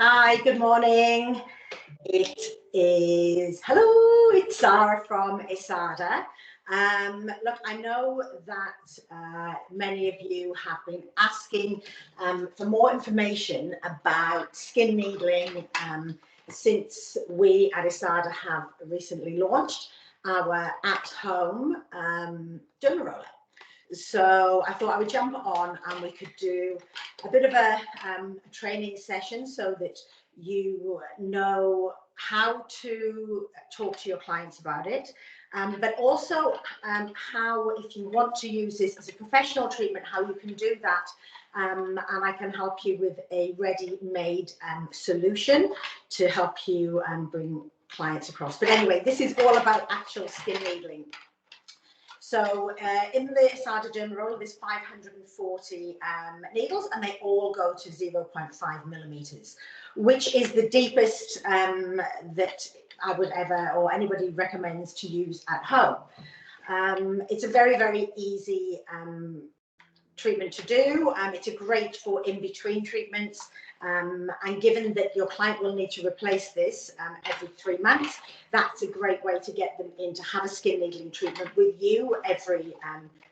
Hi, good morning. Hello, it's Sara from ISSADA. Look, I know that many of you have been asking for more information about skin needling since we at ISSADA have recently launched our at-home dermal roller. So I thought I would jump on and we could do a bit of a training session so that you know how to talk to your clients about it, but also how, if you want to use this as a professional treatment, how you can do that. And I can help you with a ready-made solution to help you bring clients across. But anyway, this is all about actual skin needling. So in the ISSADA dermal roller, there's 540 needles, and they all go to 0.5 millimeters, which is the deepest that I would ever, or anybody recommends to use at home. It's a very, very easy treatment to do. It's great for in-between treatments. And given that your client will need to replace this every 3 months, that's a great way to get them in to have a skin needling treatment with you every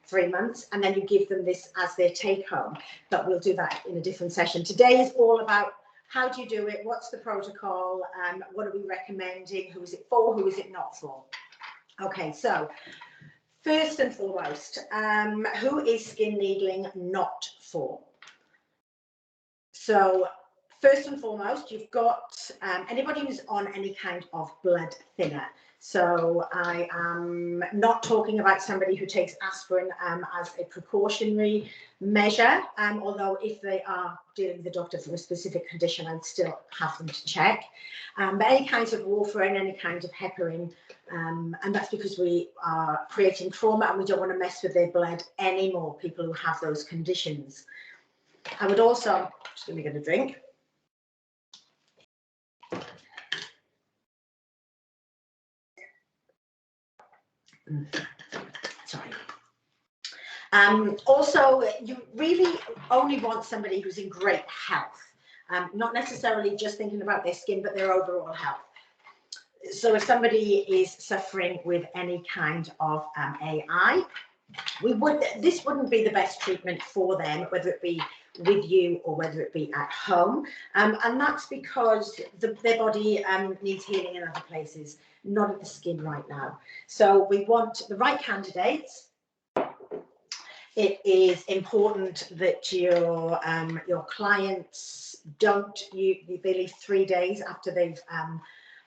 3 months, and then you give them this as their take home. But we'll do that in a different session. Today is all about how do you do it, what's the protocol, what are we recommending, who is it for, who is it not for. Okay, so first and foremost, who is skin needling not for? So first and foremost, you've got anybody who's on any kind of blood thinner. So I am not talking about somebody who takes aspirin as a precautionary measure, although if they are dealing with the doctor for a specific condition, I'd still have them to check. But any kinds of warfarin, any kind of heparin, and that's because we are creating trauma and we don't want to mess with their blood anymore, people who have those conditions. I would also, just going to get a drink. Sorry. Also, you really only want somebody who's in great health, not necessarily just thinking about their skin, but their overall health. So if somebody is suffering with any kind of AI, this wouldn't be the best treatment for them, whether it be with you or whether it be at home, and that's because their body needs healing in other places, not at the skin right now. So we want the right candidates. It is important that your clients they leave 3 days after they've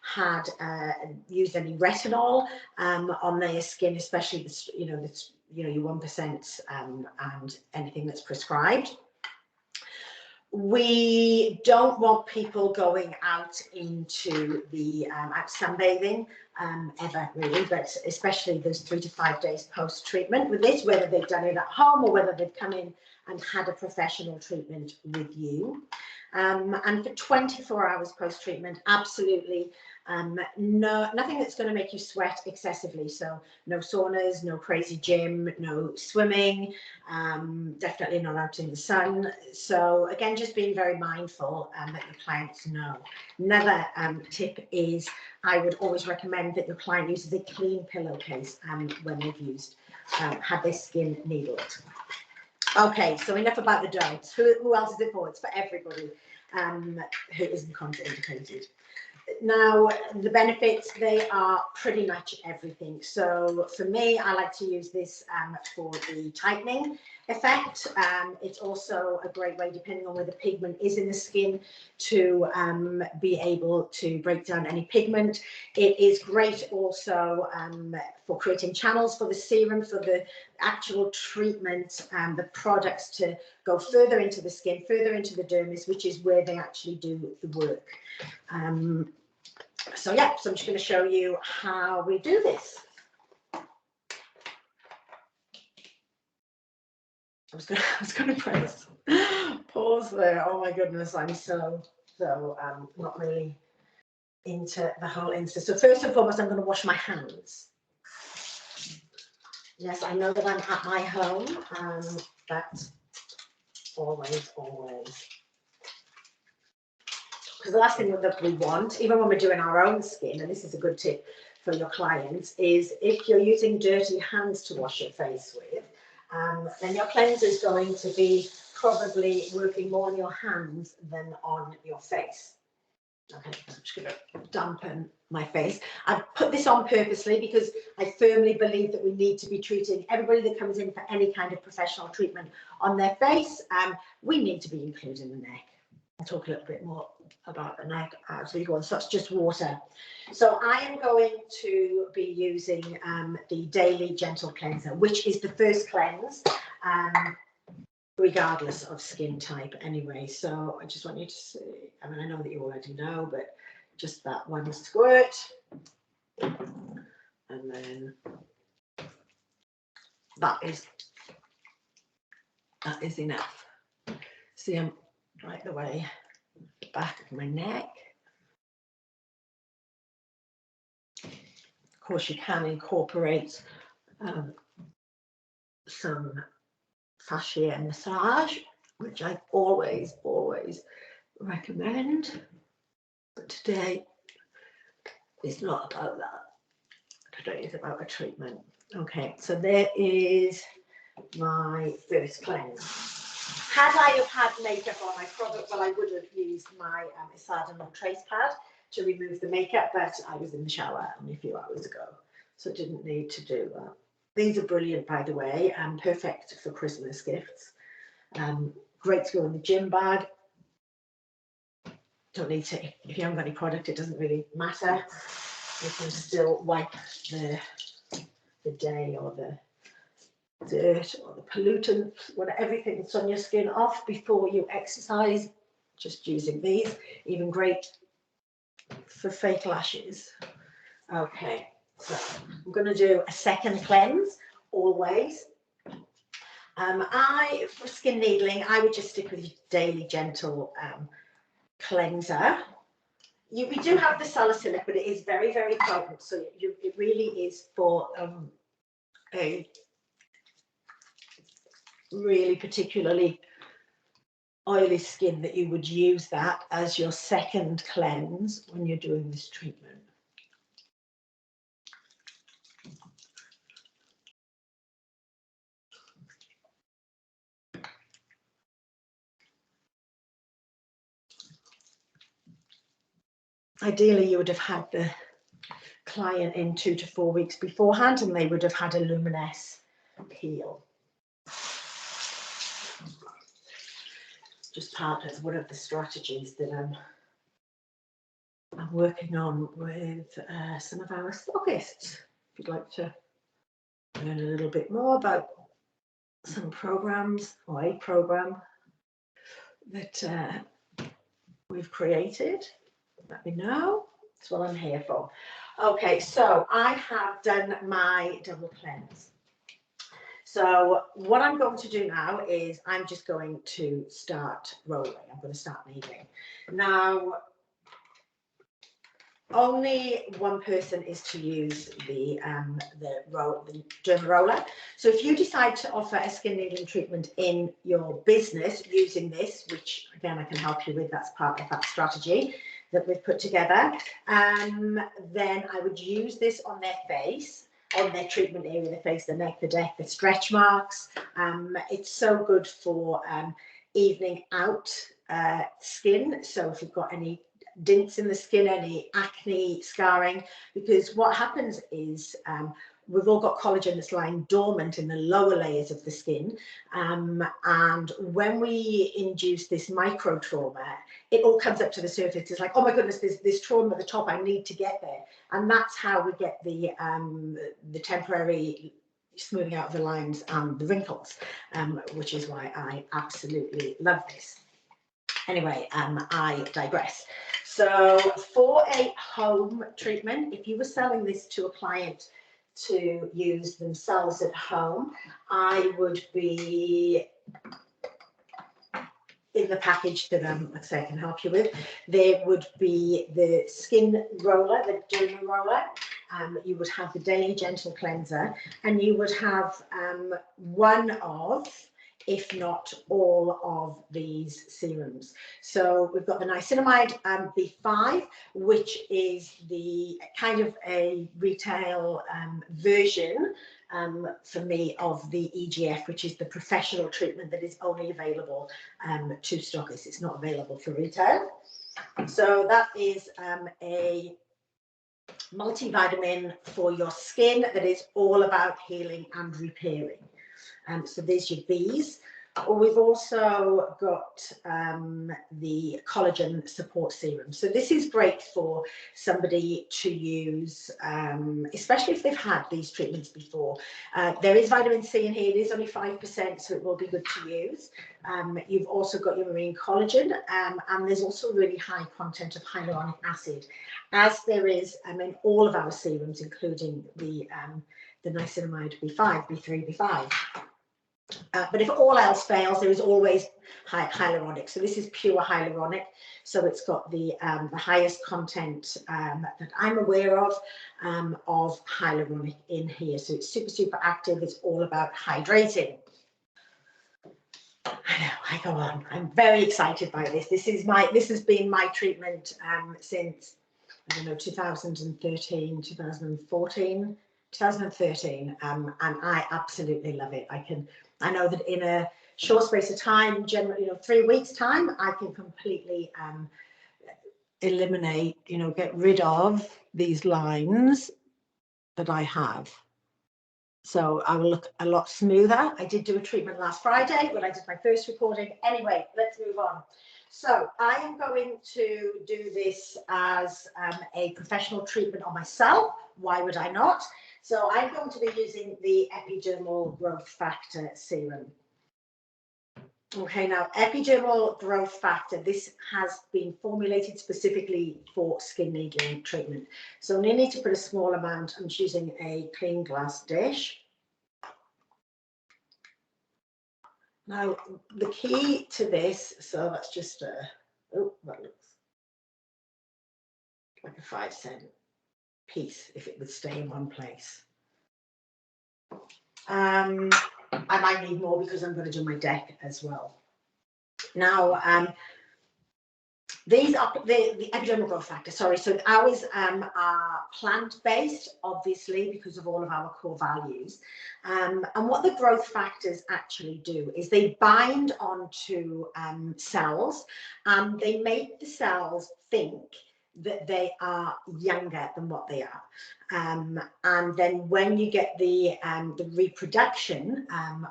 had used any retinol on their skin, especially your 1% and anything that's prescribed. We don't want people going out into the out sunbathing ever, really, but especially those 3 to 5 days post-treatment with this, whether they've done it at home or whether they've come in and had a professional treatment with you. And for 24 hours post-treatment, absolutely nothing that's going to make you sweat excessively. So no saunas, no crazy gym, no swimming, definitely not out in the sun. So again, just being very mindful that your clients know. Another tip is I would always recommend that your client uses a clean pillowcase when they've had their skin needled. Okay, so enough about the don'ts. Who else is it for? It's for everybody who isn't contraindicated. Now, the benefits, they are pretty much everything. So for me, I like to use this for the tightening effect. It's also a great way, depending on where the pigment is in the skin, to be able to break down any pigment. It is great also for creating channels for the serum, for the actual treatment, the products to go further into the skin, further into the dermis, which is where they actually do the work. So yeah, so I'm just going to show you how we do this. I was going to press pause there. Oh my goodness, I'm so not really into the whole Insta. So first and foremost, I'm going to wash my hands. Yes, I know that I'm at my home, but always. Because the last thing that we want, even when we're doing our own skin, and this is a good tip for your clients, is if you're using dirty hands to wash your face with, then your cleanser is going to be probably working more on your hands than on your face. Okay, I'm just going to dampen my face. I've put this on purposely because I firmly believe that we need to be treating everybody that comes in for any kind of professional treatment on their face. We need to be including the neck. I'll talk a little bit more about the neck as we go on. So that's just water. So I am going to be using the Daily Gentle Cleanser, which is the first cleanse, regardless of skin type anyway. So I just want you to see, I mean, I know that you already know, but just that one squirt. And then that is enough. See, I'm right the way back of my neck. Of course, you can incorporate some fascia massage, which I always recommend. But today it's not about that. Today is about a treatment. Okay, so there is my first cleanse. Had I have had makeup on, I would have used my ISSADA No Trace Pad to remove the makeup, but I was in the shower only a few hours ago, so didn't need to do that. These are brilliant, by the way, and perfect for Christmas gifts. Great to go in the gym bag. Don't need to, if you haven't got any product, it doesn't really matter. You can still wipe the day or the dirt or the pollutants, everything that's on your skin off before you exercise. Just using these, even great for fake lashes. Okay, so I'm going to do a second cleanse always. For skin needling, I would just stick with your Daily Gentle cleanser. We do have the salicylic, but it is very potent, so it really is for a really particularly oily skin that you would use that as your second cleanse when you're doing this treatment. Ideally, you would have had the client in 2 to 4 weeks beforehand, and they would have had a luminous peel. Just part of one of the strategies that I'm working on with some of our stockists. If you'd like to learn a little bit more about some programs or a program that we've created, let me know. That's what I'm here for. Okay, so I have done my double cleanse. So what I'm going to do now is I'm just going to start rolling. I'm going to start kneading. Now, only one person is to use the dermal roller. So if you decide to offer a skin needling treatment in your business using this, which again I can help you with, that's part of that strategy that we've put together, then I would use this on their face, on their treatment area, the face, the neck, the neck, the stretch marks. It's so good for evening out skin. So if you've got any dints in the skin, any acne, scarring, because what happens is we've all got collagen that's lying dormant in the lower layers of the skin, and when we induce this micro trauma, it all comes up to the surface. It's like, oh my goodness, there's this trauma at the top, I need to get there. And that's how we get the temporary smoothing out of the lines and the wrinkles, which is why I absolutely love this. Anyway, I digress. So for a home treatment, if you were selling this to a client to use themselves at home, I would be in the package that like I say, I can help you with. There would be the skin roller, the dermal roller. You would have the Daily Gentle Cleanser, and you would have one of if not all of these serums. So we've got the niacinamide B5, which is the kind of a retail version for me of the EGF, which is the professional treatment that is only available to stockists. It's not available for retail. So that is a multivitamin for your skin that is all about healing and repairing. So there's your Bs. We've also got the collagen support serum. So this is great for somebody to use, especially if they've had these treatments before. There is vitamin C in here. It is only 5%, so it will be good to use. You've also got your marine collagen, and there's also really high content of hyaluronic acid, as there is in all of our serums, including the niacinamide B5, B3, B5. But if all else fails, there is always hyaluronic. So this is pure hyaluronic. So it's got the highest content that I'm aware of hyaluronic in here. So it's super, super active. It's all about hydrating. I know, I go on. I'm very excited by this. This has been my treatment since, I don't know, 2013, 2014. 2013, and I absolutely love it. I know that in a short space of time, generally, 3 weeks time, I can completely eliminate, get rid of these lines that I have. So I will look a lot smoother. I did do a treatment last Friday when I did my first recording. Anyway, let's move on. So I am going to do this as a professional treatment on myself. Why would I not? So I'm going to be using the Epidermal Growth Factor Serum. Okay, now Epidermal Growth Factor, this has been formulated specifically for skin needling treatment. So I'm going to need to put a small amount. I'm choosing a clean glass dish. Now, the key to this, so that's just oh, that looks like a 5-cent piece if it would stay in one place. I might need more because I'm going to do my deck as well. Now, these are the Epidermal Growth Factor, sorry, so ours are plant-based, obviously, because of all of our core values. And what the growth factors actually do is they bind onto cells, and they make the cells think that they are younger than what they are. And then when you get the reproduction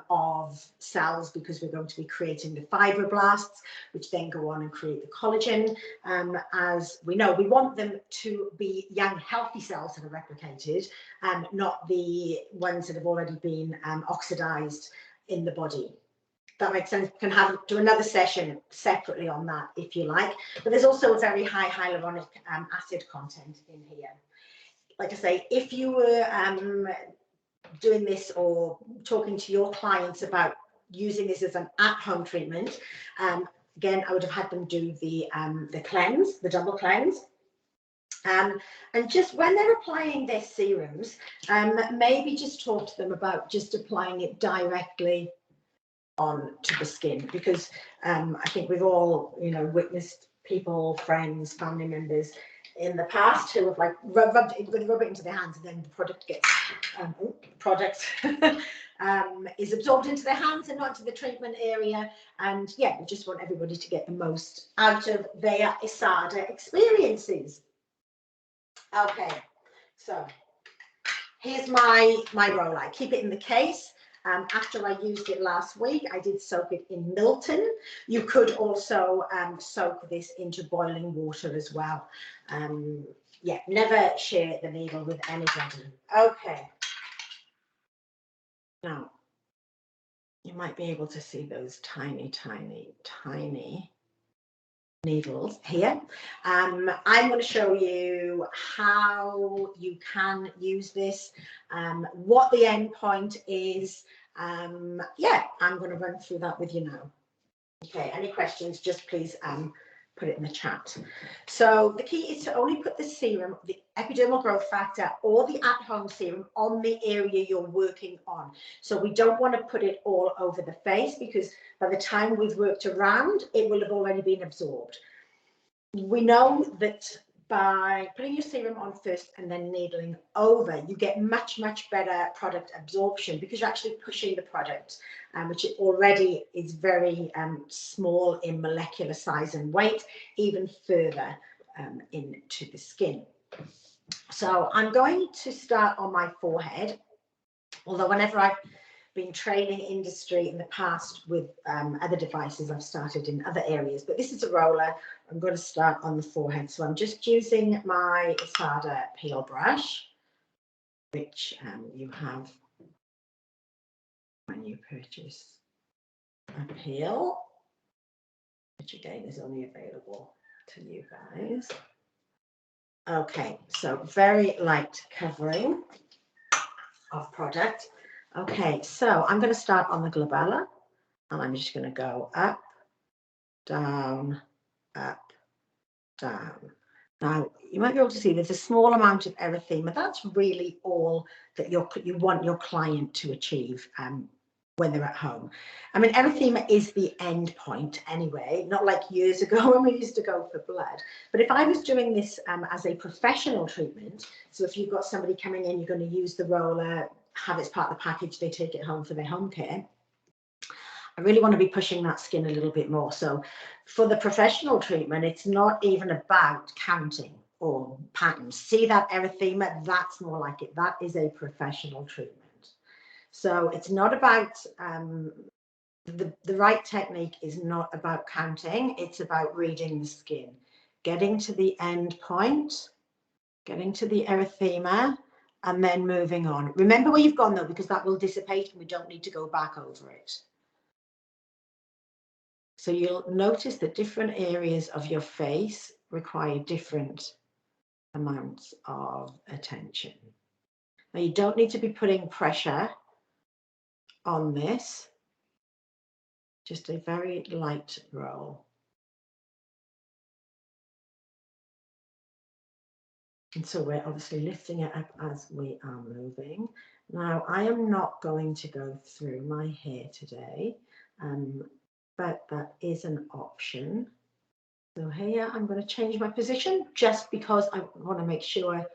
of cells, because we're going to be creating the fibroblasts, which then go on and create the collagen, as we know, we want them to be young, healthy cells that are replicated, not the ones that have already been oxidized in the body. That makes sense. We can do another session separately on that if you like. But there's also a very high hyaluronic acid content in here. Like I say, if you were doing this or talking to your clients about using this as an at-home treatment, again, I would have had them do the cleanse, the double cleanse. And just when they're applying their serums, maybe just talk to them about just applying it directly on to the skin, because I think we've all witnessed people, friends, family members in the past who have like rub it into their hands, and then the product gets is absorbed into their hands and not into the treatment area. And yeah, we just want everybody to get the most out of their ISSADA experiences. Okay, so here's my roll. I keep it in the case. After I used it last week, I did soak it in Milton. You could also soak this into boiling water as well. Yeah, never share the needle with anybody. Okay. Now, you might be able to see those tiny, tiny, tiny needles here. I'm going to show you how you can use this, what the end point is. Yeah, I'm going to run through that with you now. Okay, any questions, just please put it in the chat. So the key is to only put the serum, the epidermal growth factor or the at-home serum on the area you're working on. So we don't want to put it all over the face, because by the time we've worked around, it will have already been absorbed. We know that by putting your serum on first and then needling over, you get much better product absorption, because you're actually pushing the product, which already is very small in molecular size and weight, even further into the skin. So I'm going to start on my forehead, although whenever I've been training industry in the past with other devices, I've started in other areas, but this is a roller. I'm going to start on the forehead. So I'm just using my ISSADA peel brush, which you have when you purchase a peel, which again is only available to you guys. Okay, so very light covering of product. Okay, so I'm going to start on the glabella, and I'm just going to go up, down, up, down. Now, you might be able to see there's a small amount of erythema. That's really all that you want your client to achieve when they're at home. I mean, erythema is the end point anyway, not like years ago when we used to go for blood. But if I was doing this as a professional treatment, so if you've got somebody coming in, you're going to use the roller, have it as part of the package, they take it home for their home care, I really want to be pushing that skin a little bit more. So for the professional treatment, it's not even about counting or patterns. See that erythema? That's more like it. That is a professional treatment. So it's not about, the right technique is not about counting. It's about reading the skin, getting to the end point, getting to the erythema, and then moving on. Remember where you've gone though, because that will dissipate and we don't need to go back over it. So you'll notice that different areas of your face require different amounts of attention. Now you don't need to be putting pressure on this, just a very light roll. And so we're obviously lifting it up as we are moving. Now I am not going to go through my hair today, but that is an option. So here I'm going to change my position just because I want to make sure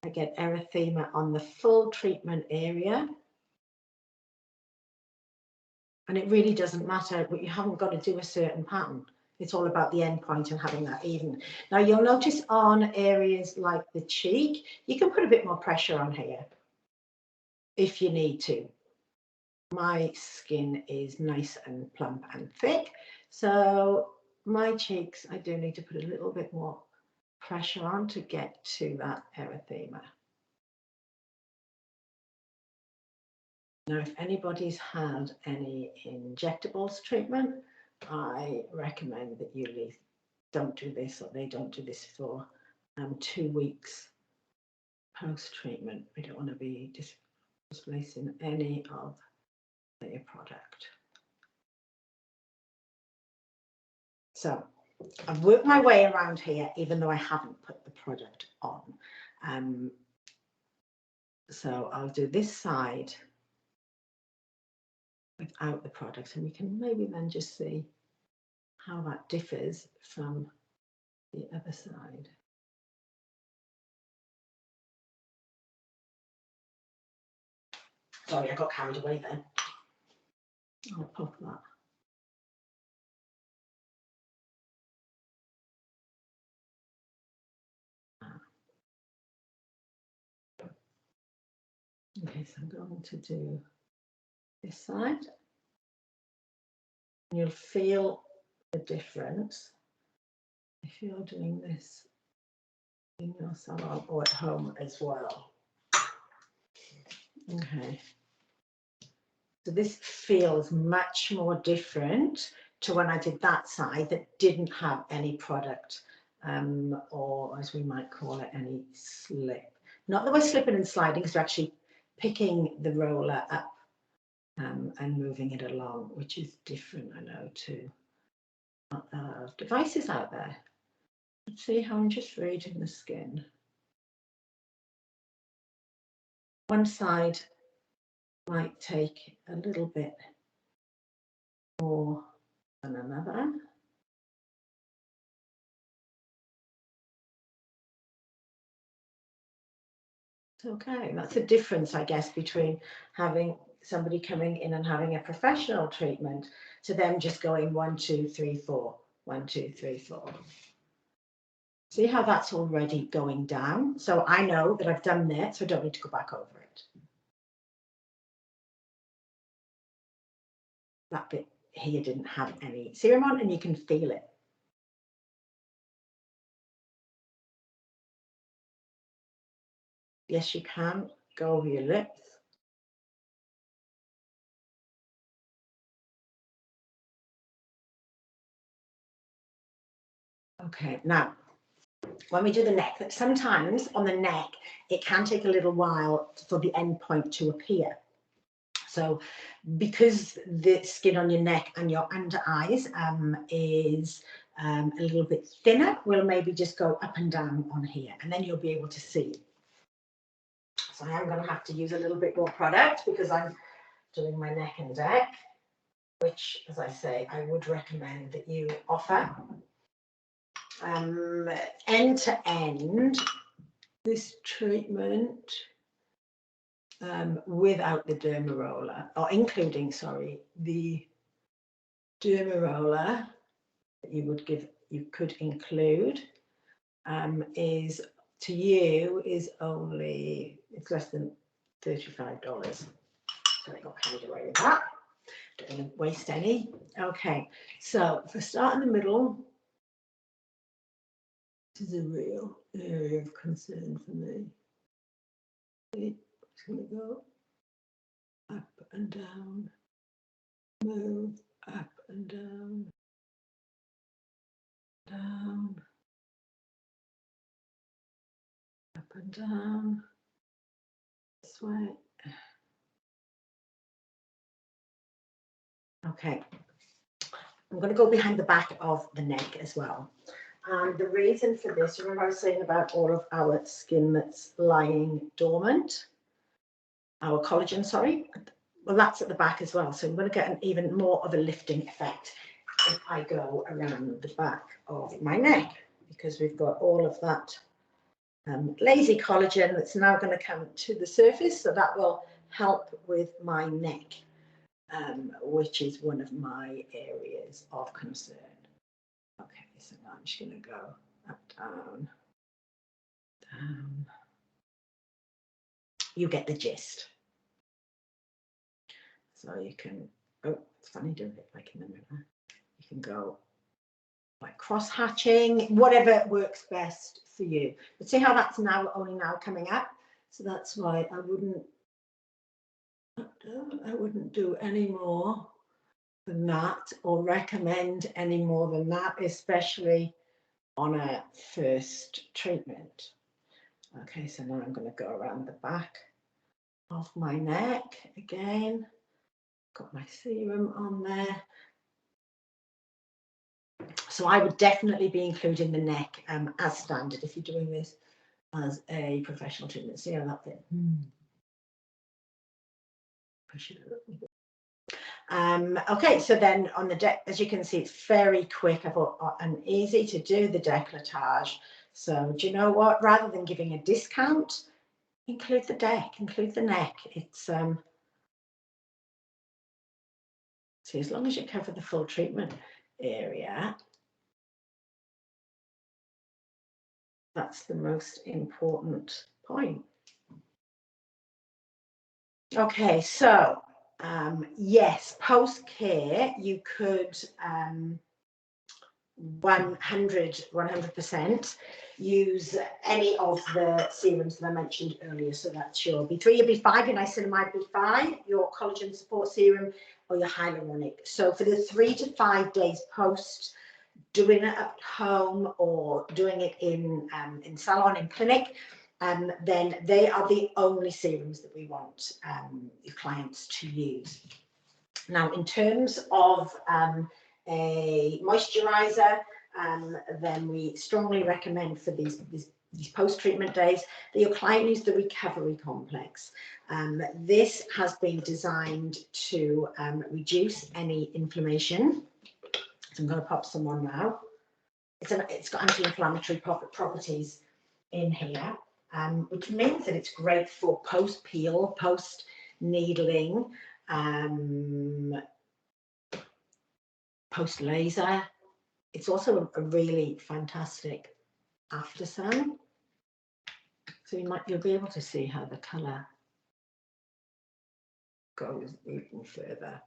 I get erythema on the full treatment area. And it really doesn't matter, but you haven't got to do a certain pattern. It's all about the end point and having that even. Now you'll notice on areas like the cheek, you can put a bit more pressure on here if you need to. My skin is nice and plump and thick, so my cheeks, I do need to put a little bit more pressure on to get to that erythema. Now, if anybody's had any injectables treatment, I recommend that you don't do this, or they don't do this for 2 weeks post-treatment. We don't want to be displacing any of their product. So I've worked my way around here, even though I haven't put the product on. So I'll do this side without the product, and you can maybe then just see how that differs from the other side. Sorry, I got carried away then. I'll pop that. Okay, so I'm going to do this side. You'll feel the difference if you're doing this in your salon or at home as well. Okay. So this feels much more different to when I did that side that didn't have any product, or as we might call it, any slip. Not that we're slipping and sliding, because we're actually picking the roller up and moving it along, which is different, I know, to devices out there. Let's see how I'm just reading the skin. One side might take a little bit more than another. Okay, that's the difference, I guess, between having somebody coming in and having a professional treatment to them just going 1, 2, 3, 4, 1, 2, 3, 4. See how that's already going down? So I know that I've done that, so I don't need to go back over it. That bit here didn't have any serum on, and you can feel it. Yes, you can go over your lips. Okay, now when we do the neck, sometimes on the neck it can take a little while for the end point to appear. So because the skin on your neck and your under eyes is a little bit thinner, we'll maybe just go up and down on here, and then you'll be able to see. So I am going to have to use a little bit more product because I'm doing my neck and neck, which, as I say, I would recommend that you offer. End to end, this treatment without the derma roller, or including, sorry, the derma roller that you could include, is to you is only, it's less than $35. So I got carried away with that. Don't want to waste any. Okay, so if I start in the middle, this is a real area of concern for me. It's going to go up and down, move up and down, down, up and down, this way. Okay, I'm going to go behind the back of the neck as well. And the reason for this, remember I was saying about all of our skin that's lying dormant, our collagen, sorry, well, that's at the back as well. So I'm going to get an even more of a lifting effect if I go around the back of my neck, because we've got all of that lazy collagen that's now going to come to the surface. So that will help with my neck, which is one of my areas of concern. Okay, so now I'm just going to go up, down, down. You get the gist. So you can, oh, it's funny doing it like in the mirror. You can go like cross hatching, whatever works best for you. But see how that's now only now coming up. So that's why I wouldn't do any more than that, or recommend any more than that, especially on a first treatment. Okay, so now I'm going to go around the back of my neck again. Got my serum on there. So I would definitely be including the neck as standard if you're doing this as a professional treatment. See how that bit? Push it a little bit. Okay, so then on the deck, as you can see, it's very quick and easy to do the décolletage. So do you know what? Rather than giving a discount, include the include the neck. It's see, as long as you cover the full treatment area, that's the most important point. Okay, so yes, post-care, you could 100% use any of the serums that I mentioned earlier. So that's your B3, your B5, your niacinamide B5, your collagen support serum, or your hyaluronic. So for the 3 to 5 days post, doing it at home or doing it in salon, in clinic, then they are the only serums that we want your clients to use. Now, in terms of a moisturizer, then we strongly recommend for these post-treatment days that your client use the recovery complex. This has been designed to reduce any inflammation. So I'm going to pop some on now. It's got anti-inflammatory properties in here, which means that it's great for post-peel, post-needling, post-laser. It's also a really fantastic after sun. So you'll be able to see how the colour goes even further.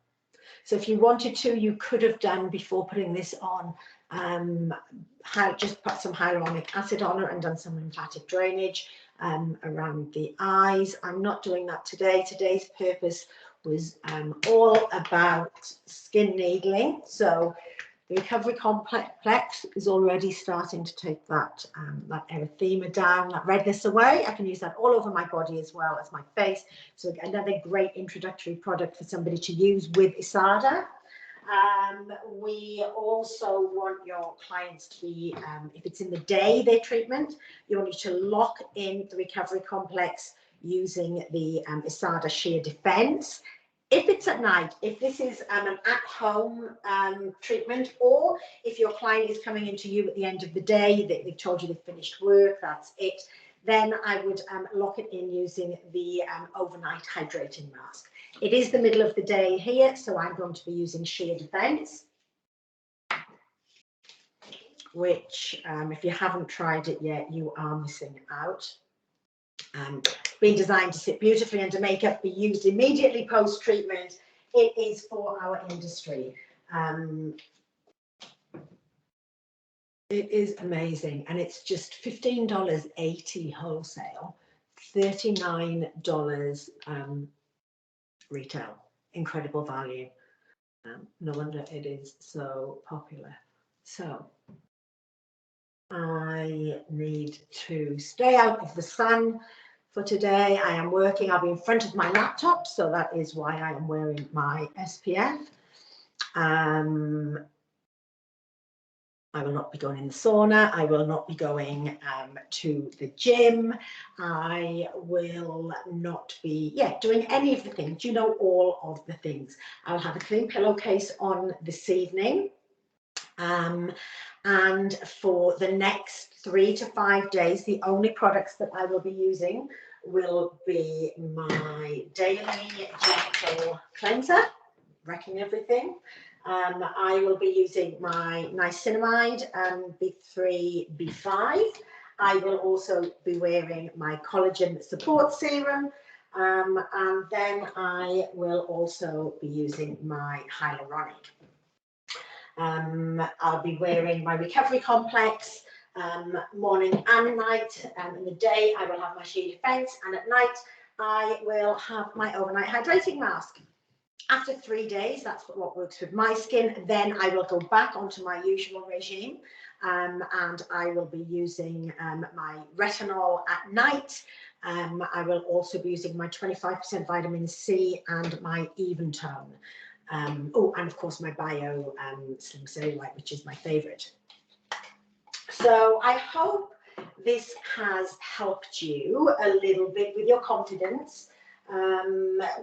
So if you wanted to, you could have done, before putting this on, just put some hyaluronic acid on it and done some lymphatic drainage around the eyes. I'm not doing that today. Today's purpose was all about skin needling. So the recovery complex is already starting to take that erythema down, that redness away. I can use that all over my body as well as my face. So another great introductory product for somebody to use with ISSADA. We also want your clients to be, if it's in the day, their treatment, you'll need to lock in the recovery complex using the ISSADA Sheer Defense. If it's at night, if this is an at-home treatment, or if your client is coming into you at the end of the day, they've told you they've finished work, that's it, then I would lock it in using the overnight hydrating mask. It is the middle of the day here, so I'm going to be using Sheer Defense, which if you haven't tried it yet, you are missing out. Been designed to sit beautifully under makeup, be used immediately post-treatment. It is for our industry. It is amazing, and it's just $15.80 wholesale, $39 retail. Incredible value. No wonder it is so popular. So I need to stay out of the sun for today. I am working. I'll be in front of my laptop, so that is why I am wearing my SPF. I will not be going in the sauna. I will not be going to the gym. I will not be, doing any of the things. You know, all of the things. I'll have a clean pillowcase on this evening. And for the next 3 to 5 days, the only products that I will be using will be my daily gentle cleanser, wrecking everything. I will be using my niacinamide B3, B5. I will also be wearing my collagen support serum. And then I will also be using my hyaluronic. I'll be wearing my recovery complex morning and night. In the day, I will have my Sheer Defense, and at night, I will have my overnight hydrating mask. After 3 days, that's what works with my skin. Then I will go back onto my usual regime, and I will be using my retinol at night. I will also be using my 25% vitamin C and my Even Tone. And of course my Bio Slim Cellulite, which is my favorite. So I hope this has helped you a little bit with your confidence,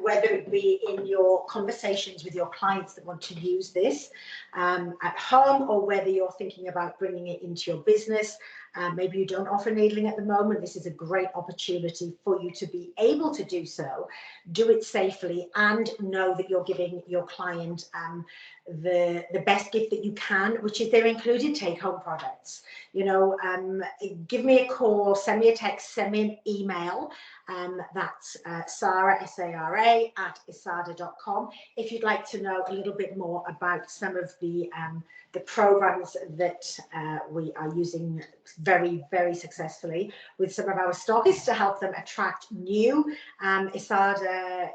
whether it be in your conversations with your clients that want to use this at home, or whether you're thinking about bringing it into your business. Maybe you don't offer needling at the moment. This is a great opportunity for you to be able to do so, do it safely, and know that you're giving your client the best gift that you can, which is their included take-home products. You know, give me a call, send me a text, send me an email. That's Sara, S-A-R-A, @ISSADA.com. If you'd like to know a little bit more about some of the programs that we are using very, very successfully with some of our stockists to help them attract new ISSADA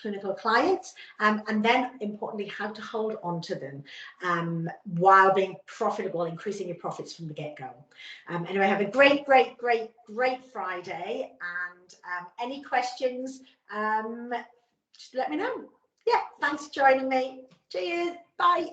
clinical clients, and then importantly how to hold on to them while being profitable, increasing your profits from the get-go. Anyway, have a great Friday, and any questions, just let me know. Yeah, thanks for joining me. Cheers, bye.